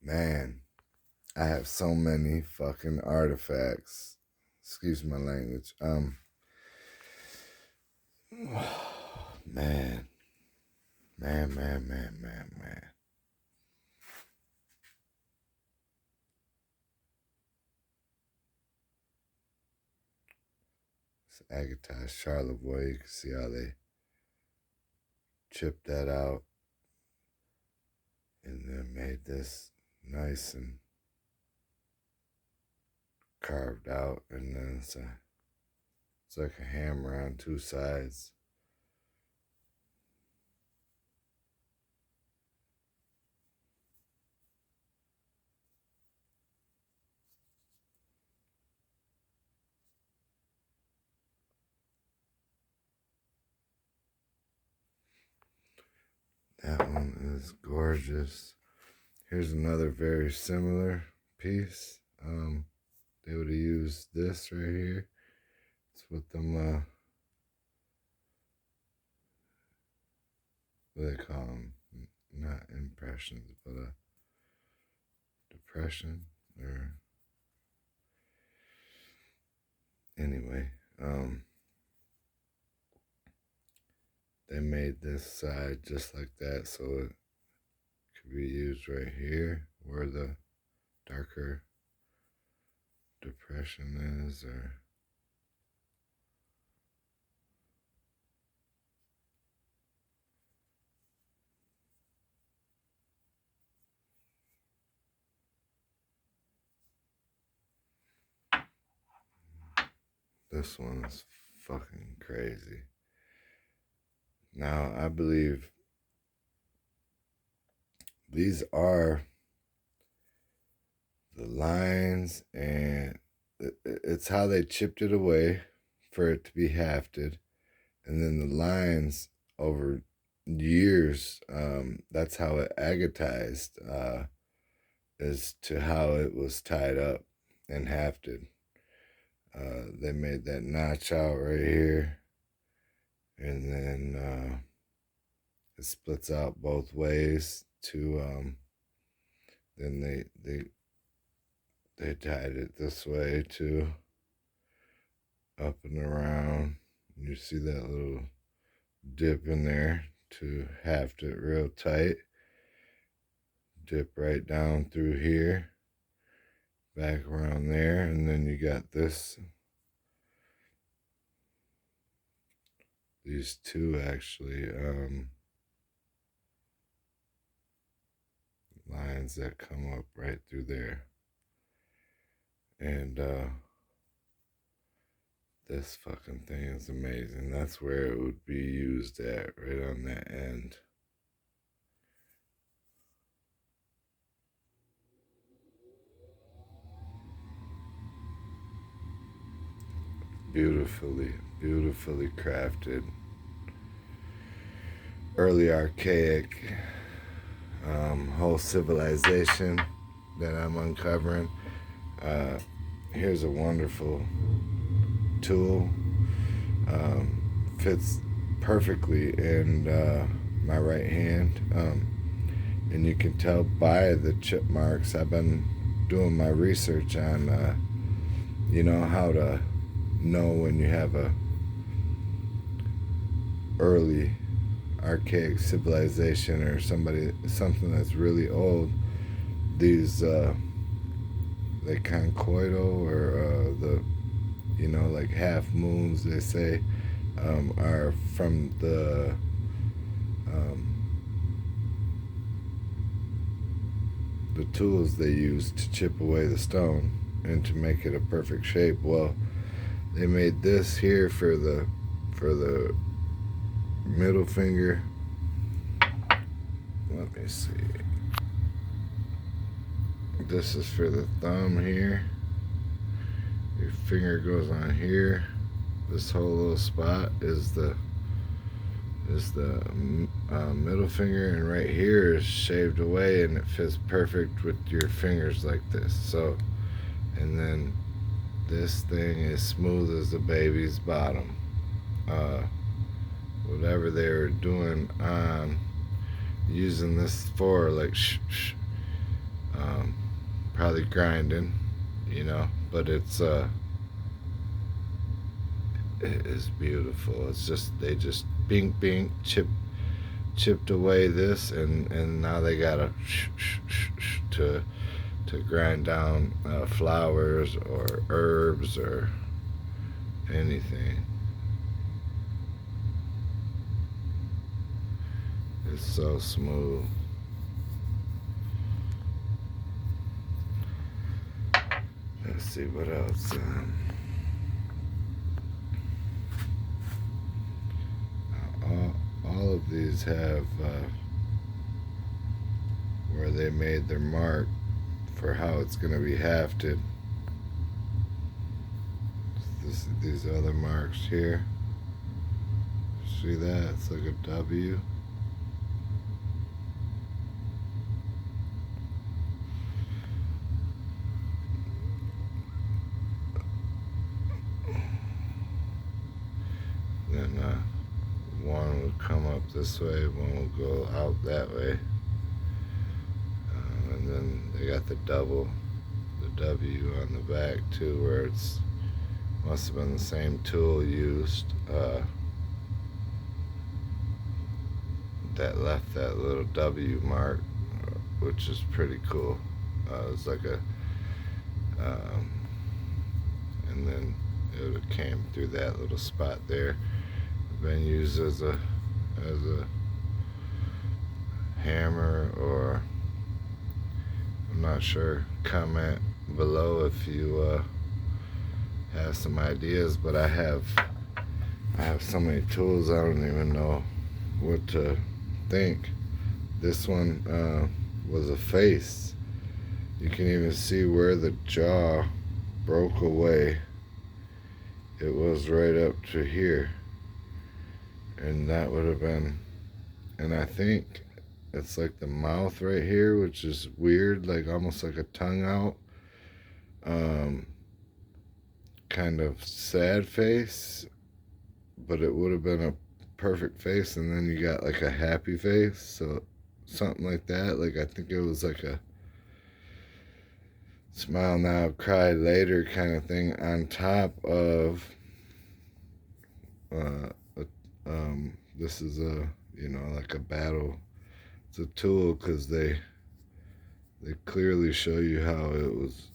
Man, I have so many fucking artifacts. Excuse my language. Man. It's agatized Charlevoix. You can see how they chipped that out and then made this nice and carved out, and then it's like a hammer on two sides. That one is gorgeous. Here's another very similar piece. They would have used this right here. It's with them, what do they call them? Not impressions, but a depression, or anyway, they made this side just like that, so it could be used right here where the darker depression is, or this one is fucking crazy. Now, I believe these are the lines, and it's how they chipped it away for it to be hafted, and then the lines over years, that's how it agatized, as to how it was tied up and hafted. They made that notch out right here, and then it splits out both ways to then they tied it this way too, up and around. You see that little dip in there to haft it real tight. Dip right down through here, back around there, and then you got this. These two actually lines that come up right through there. And this fucking thing is amazing. That's where it would be used at, right on that end. Beautifully crafted. Early archaic whole civilization that I'm uncovering. Here's a wonderful tool. Fits perfectly in my right hand. And you can tell by the chip marks. I've been doing my research on, how to know when you have a early archaic civilization or something that's really old. These the conchoidal, or the like half moons, they say, are from the tools they use to chip away the stone and to make it a perfect shape. Well, they made this here for the middle finger. Let me see. This is for the thumb here. Your finger goes on here. This whole little spot is the middle finger, and right here is shaved away, and it fits perfect with your fingers like this. So, and then this thing is smooth as the baby's bottom. Whatever they were doing on using this for, like probably grinding, you know, but it is beautiful. It's just, they just bink bink chipped away this, and now they gotta to grind down flowers or herbs or anything. It's so smooth. Let's see what else. All of these have where they made their mark for how it's going to be hafted. These other marks here. See that? It's like a W. Then one would come up this way, one will go out that way. And then they got the W on the back too, where it's must have been the same tool used that left that little W mark, which is pretty cool. It's like a and then it would have came through that little spot there. Been used as a hammer, or I'm not sure. Comment below if you have some ideas, but I have so many tools I don't even know what to think. This one was a face. You can even see where the jaw broke away. It was right up to here, and that would have been, and I think it's like the mouth right here, which is weird, like almost like a tongue out, kind of sad face, but it would have been a perfect face. And then you got like a happy face, so something like that. Like I think it was like a smile now, cry later kind of thing on top of this is a, you know, like a battle. It's a tool because they clearly show you how it was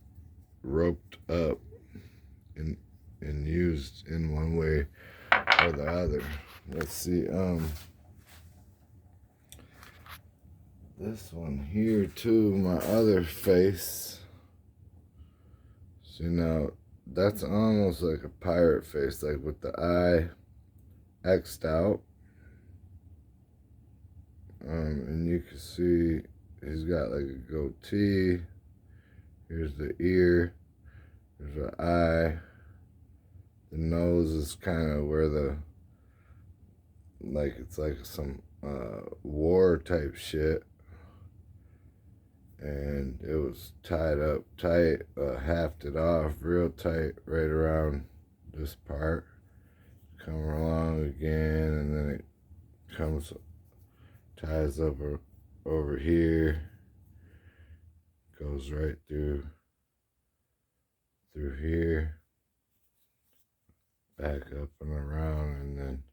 roped up and used in one way or the other. Let's see, this one here too, my other face. See, now that's almost like a pirate face, like with the eye X'd out. And you can see he's got like a goatee. Here's the ear. There's an eye. The nose is kind of where the, like it's like some war type shit. And it was tied up tight, hafted off real tight right around this part. Come along again, and then it comes, ties up over here, goes right through here, back up and around, and then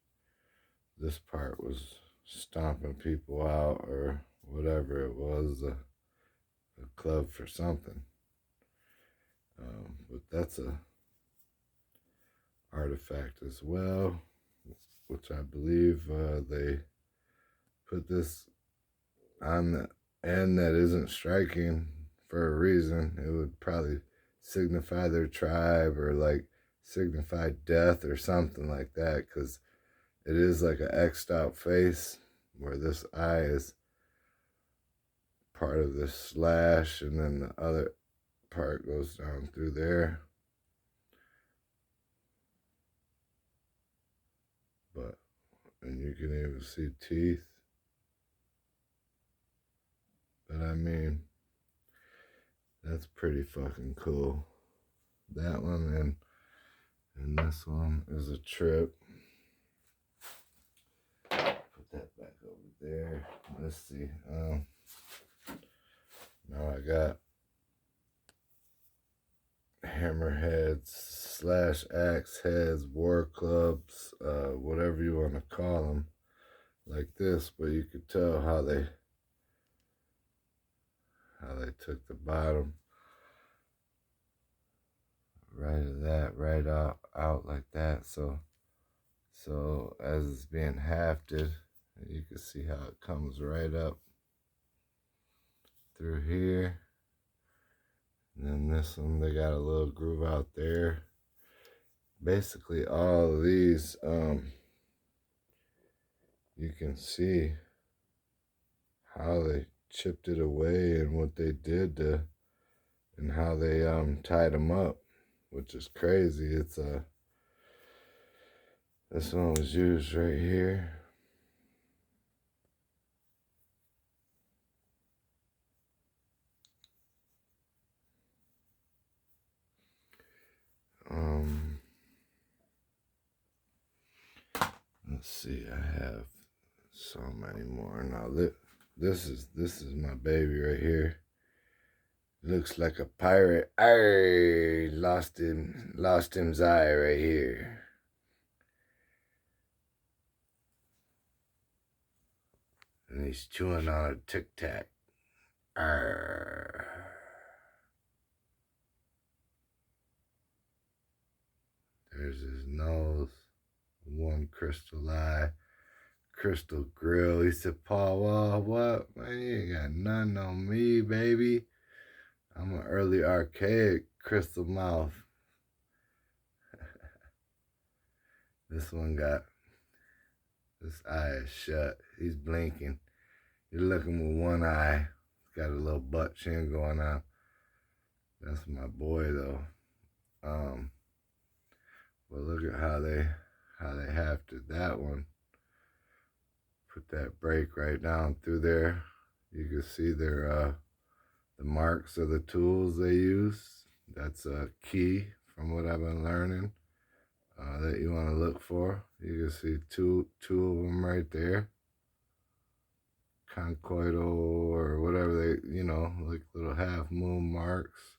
this part was stomping people out or whatever it was, a club for something. But that's a artifact as well, which I believe they put this on the end that isn't striking for a reason. It would probably signify their tribe or like signify death or something like that, because it is like an X'd out face where this eye is part of this slash, and then the other part goes down through there. But, and you can even see teeth. But I mean, that's pretty fucking cool. That one and this one is a trip. Put that back over there. Let's see. Now I got hammerheads slash axe heads, war clubs, whatever you want to call them, like this. But you could tell how they took the bottom right of that right out like that. So as it's being hafted, you can see how it comes right up through here. And then this one, they got a little groove out there. Basically all of these, you can see how they chipped it away and what they did to, and how they tied them up, which is crazy. It's this one was used right here. Let's see, I have so many more. Now this is my baby right here. Looks like a pirate. I lost him's eye right here. And he's chewing on a Tic Tac. Arr. There's his nose, one crystal eye, crystal grill. He said, Paul, what? Man, you ain't got nothing on me, baby. I'm an early archaic crystal mouth. This one got, this eye is shut. He's blinking. You're looking with one eye. He's got a little butt chin going on. That's my boy though. But look at how they hafted that one. Put that break right down through there. You can see their the marks of the tools they use. That's a key from what I've been learning that you want to look for. You can see two of them right there. Concoidal or whatever they, like little half moon marks.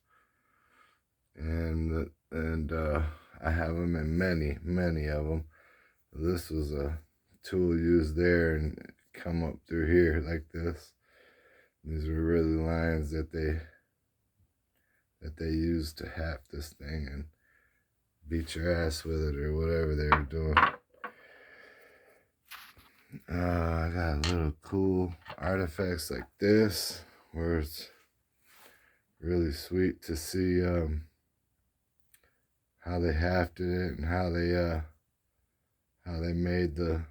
And I have them in many of them. This was a tool used there and come up through here like this. These were really lines that they used to haft this thing and beat your ass with it or whatever they were doing. I got little cool artifacts like this where it's really sweet to see how they hafted it and how they made the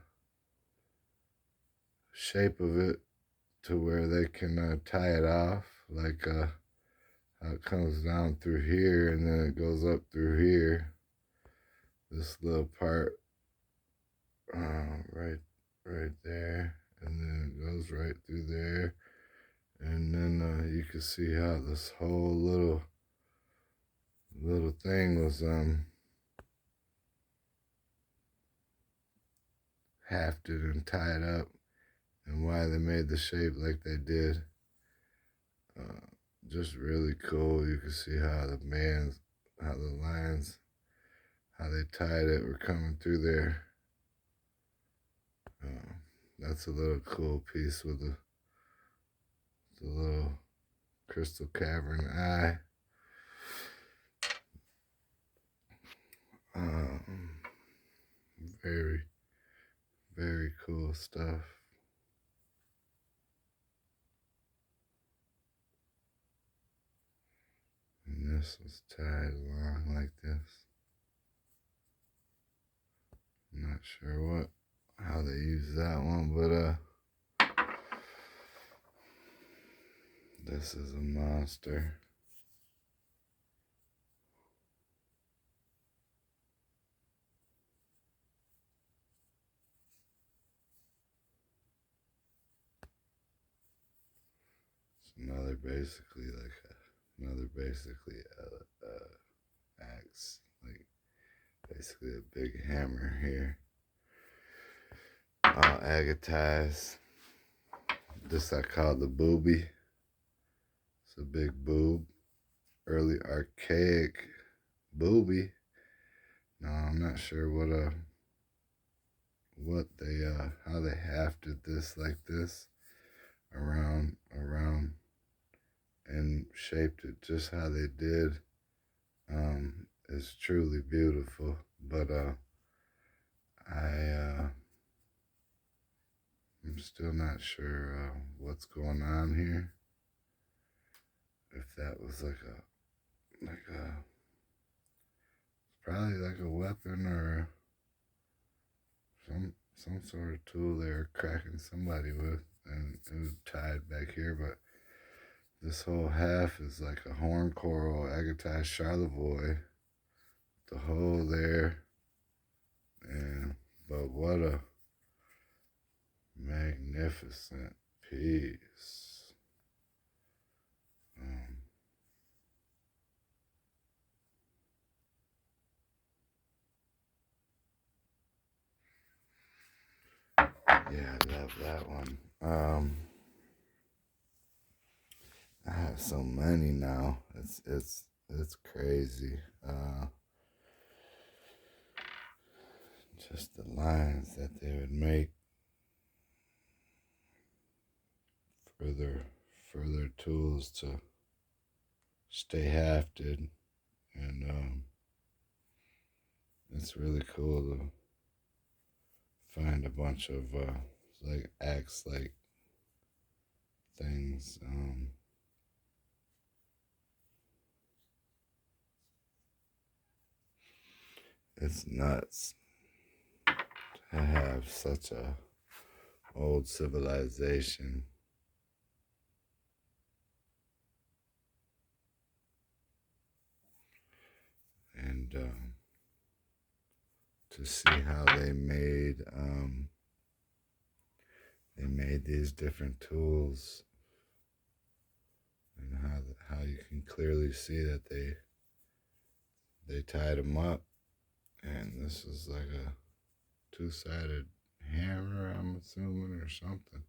shape of it to where they can tie it off, like how it comes down through here and then it goes up through here. This little part right there, and then it goes right through there, and then you can see how this whole little thing was hafted and tied up, and why they made the shape like they did. Just really cool. You can see how the lines, how they tied it were coming through there. That's a little cool piece with the little crystal cavern eye. Very, very cool stuff. And this was tied along like this. I'm not sure how they use that one, but this is a monster. It's another basically axe, like basically a big hammer here. All agatized. This I call the booby. It's a big boob. Early archaic booby. No, I'm not sure what they how they hafted this like this around and shaped it just how they did. Is truly beautiful. But I'm still not sure what's going on here. If that was like a probably like a weapon or some sort of tool they were cracking somebody with, and it was tied back here. But this whole half is like a horn coral agatized charlevoix. The hole there, and but what a magnificent piece. Um, yeah, I love that one. I have so many now. It's crazy. Just the lines that they would make for their tools to stay hafted, and it's really cool to find a bunch of like axe like things. It's nuts to have such a old civilization and to see how they made these different tools, and how you can clearly see that they tied them up, and this is like a two-sided hammer, I'm assuming, or something.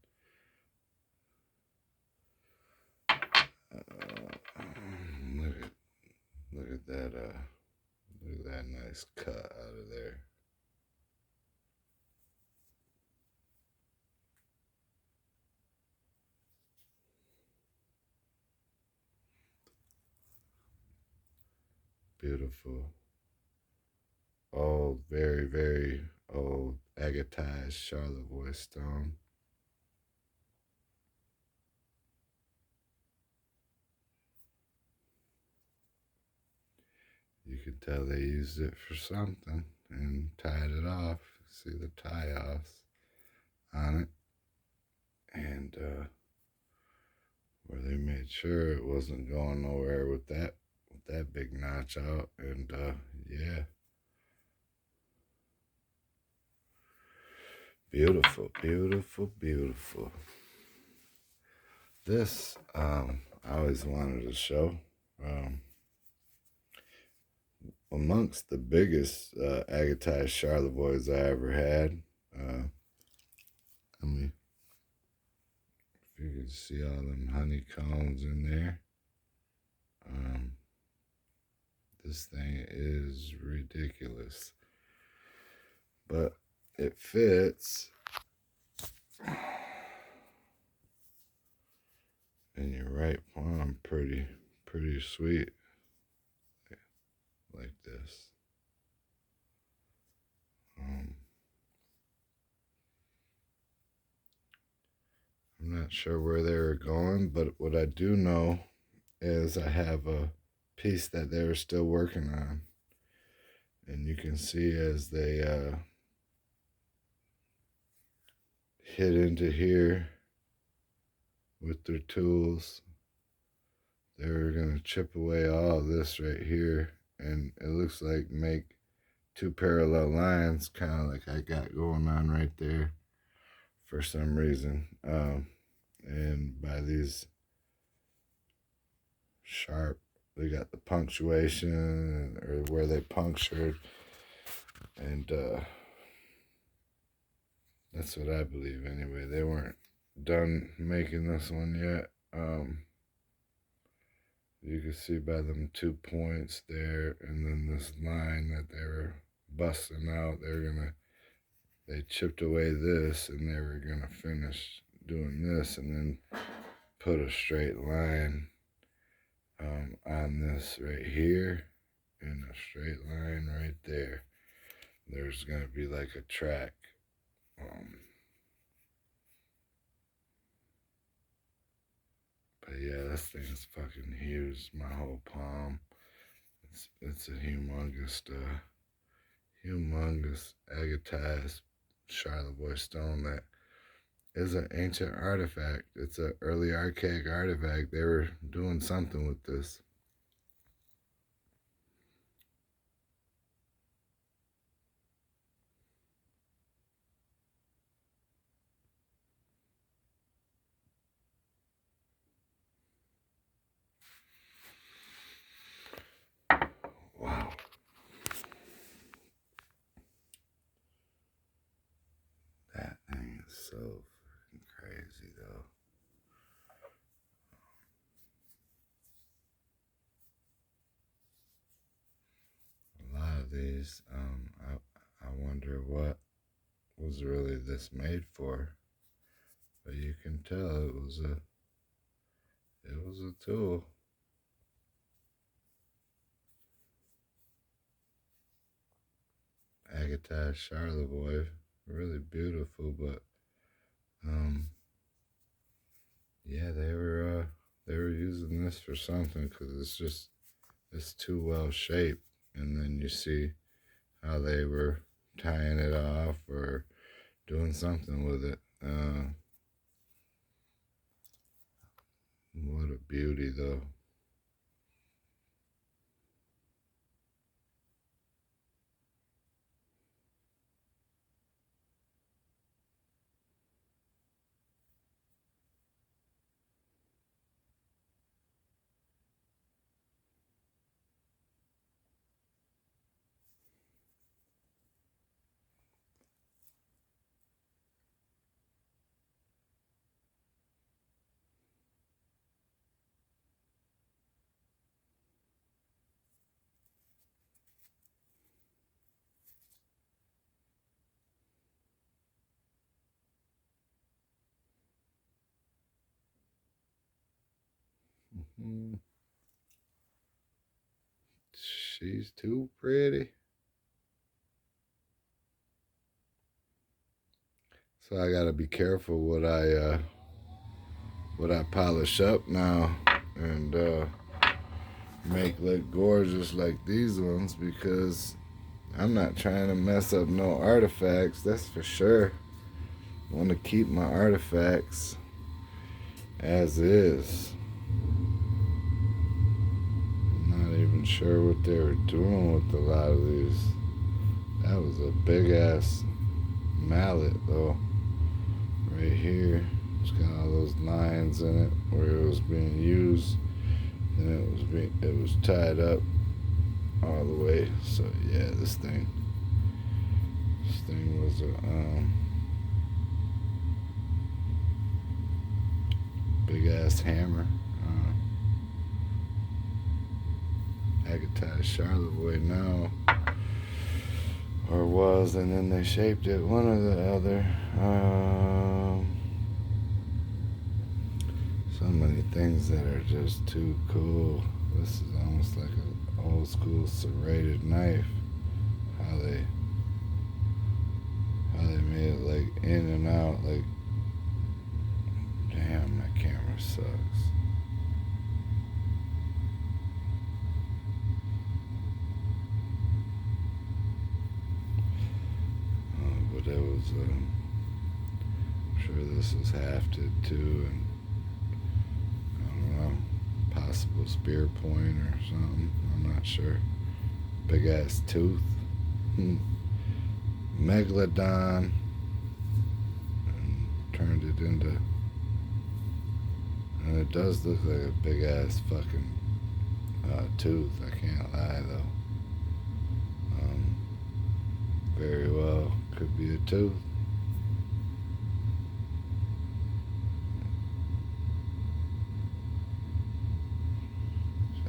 Look at that look at that nice cut out of there. Beautiful. Old, very, very old agatized charlevoix stone. You could tell they used it for something and tied it off. See the tie-offs on it, and where they made sure it wasn't going nowhere with that big notch out. And yeah, beautiful, beautiful, beautiful. This I always wanted to show. Amongst the biggest agatized charlevoix I ever had. I mean, if you can see all them honeycombs in there. This thing is ridiculous. But it fits in your right palm pretty sweet. Like this. I'm not sure where they were going, but what I do know is I have a piece that they were still working on. And you can see as they hit into here with their tools, they were going to chip away all of this right here. And it looks like make two parallel lines, kind of like I got going on right there for some reason. And by these sharp, they got the punctuation or where they punctured, and that's what I believe anyway. They weren't done making this one yet. You can see by them 2 points there, and then this line that they were busting out. They chipped away this, and they were gonna finish doing this, and then put a straight line on this right here, and a straight line right there. There's gonna be like a track. But yeah, this thing's fucking huge. My whole palm. It's a humongous agatized Charlevoix stone that is an ancient artifact. It's an early archaic artifact. They were doing something with this. Wow. That thing is so freaking crazy, though. A lot of these, I wonder what was really this made for. But you can tell it was a tool. Agatized Charlevoix, really beautiful, but yeah, they were using this for something, because it's too well shaped. And then you see how they were tying it off or doing something with it. What a beauty, though. She's too pretty. So I gotta be careful what I polish up now and make look gorgeous like these ones, because I'm not trying to mess up no artifacts, that's for sure. I want to keep my artifacts as is. I'm not even sure what they were doing with a lot of these. That was a big ass mallet, though. Right here, it's got all those lines in it where it was being used, and it was tied up all the way. So yeah, this thing was a big ass hammer. Agatized Charlevoix now, or was, and then they shaped it one or the other. So many things that are just too cool. This is almost like an old school serrated knife. How they made it like in and out. Like, damn, my camera sucks. But it was, I'm sure this was hafted too, and I don't know, possible spear point or something. I'm not sure. Big ass tooth. Megalodon. And turned it into, and it does look like a big ass fucking tooth. I can't lie, though. Very well could be a tooth.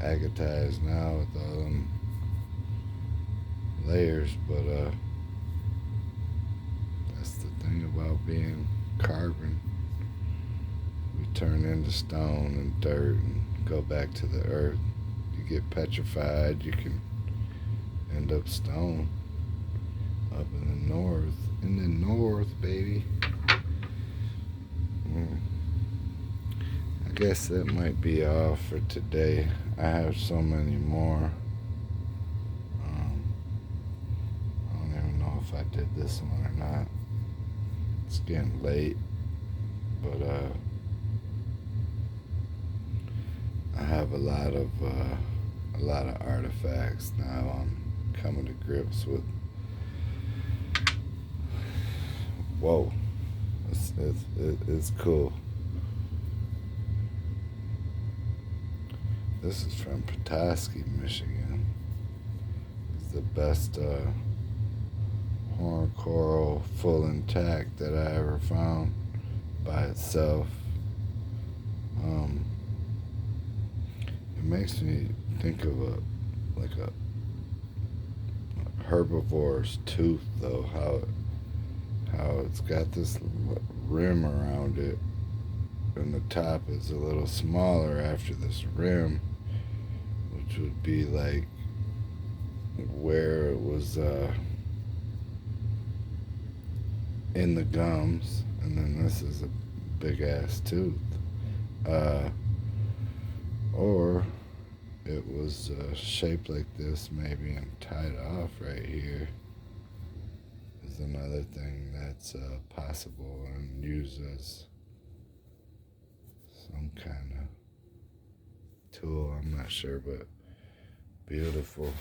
agatized now with all them layers, but that's the thing about being carbon. We turn into stone and dirt and go back to the earth. You get petrified, you can end up stone. Up in the north. In the north, baby. I guess that might be all for today. I have so many more. I don't even know if I did this one or not. It's getting late. But I have a lot of artifacts now. I'm coming to grips with. Whoa, it's cool. This is from Petoskey, Michigan. It's the best horn coral full intact that I ever found by itself. It makes me think of a herbivore's tooth, though. How it's got this rim around it, and the top is a little smaller after this rim, which would be like where it was in the gums, and then this is a big ass tooth. Or it was shaped like this maybe and tied off right here is another thing that's possible and used as some kind of tool. I'm not sure, but beautiful.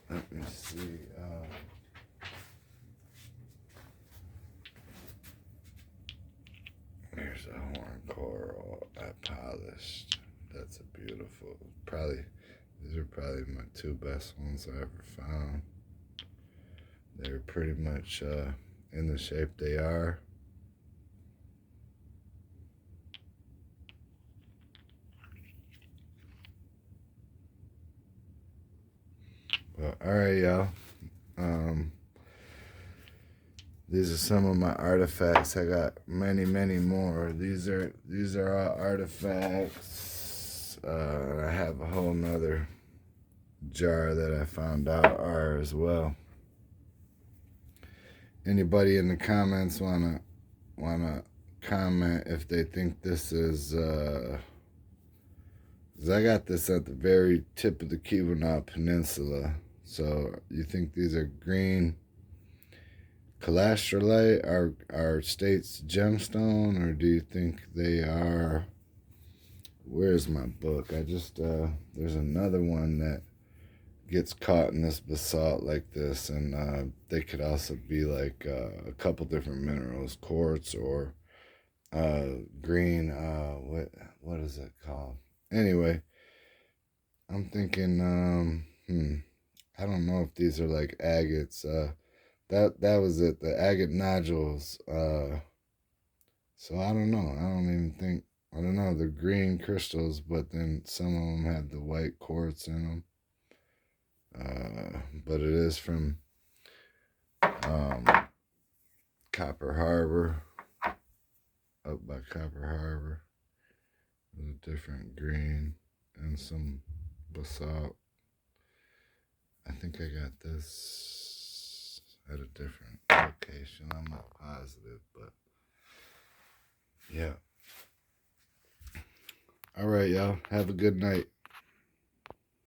Let me see. Here's a horn coral I polished. That's a beautiful. These are probably my two best ones I ever found. They're pretty much in the shape they are. Well, all right, y'all. These are some of my artifacts. I got many, many more. These are all artifacts. I have a whole nother jar that I found out are as well. Anybody in the comments wanna comment if they think this is 'cause I got this at the very tip of the Keweenaw Peninsula. So you think these are green calastrolite, our state's gemstone, or do you think they are? Where's my book? I just there's another one that gets caught in this basalt like this, and they could also be like a couple different minerals, quartz or green. What is it called? Anyway, I'm thinking. I don't know if these are like agates. That was it. The agate nodules. So I don't know. I don't know. They're green crystals, but then some of them have the white quartz in them. But it is from Copper Harbor, up by Copper Harbor. There's a different green and some basalt. I think I got this at a different location. I'm not positive, but yeah. All right, y'all. Have a good night.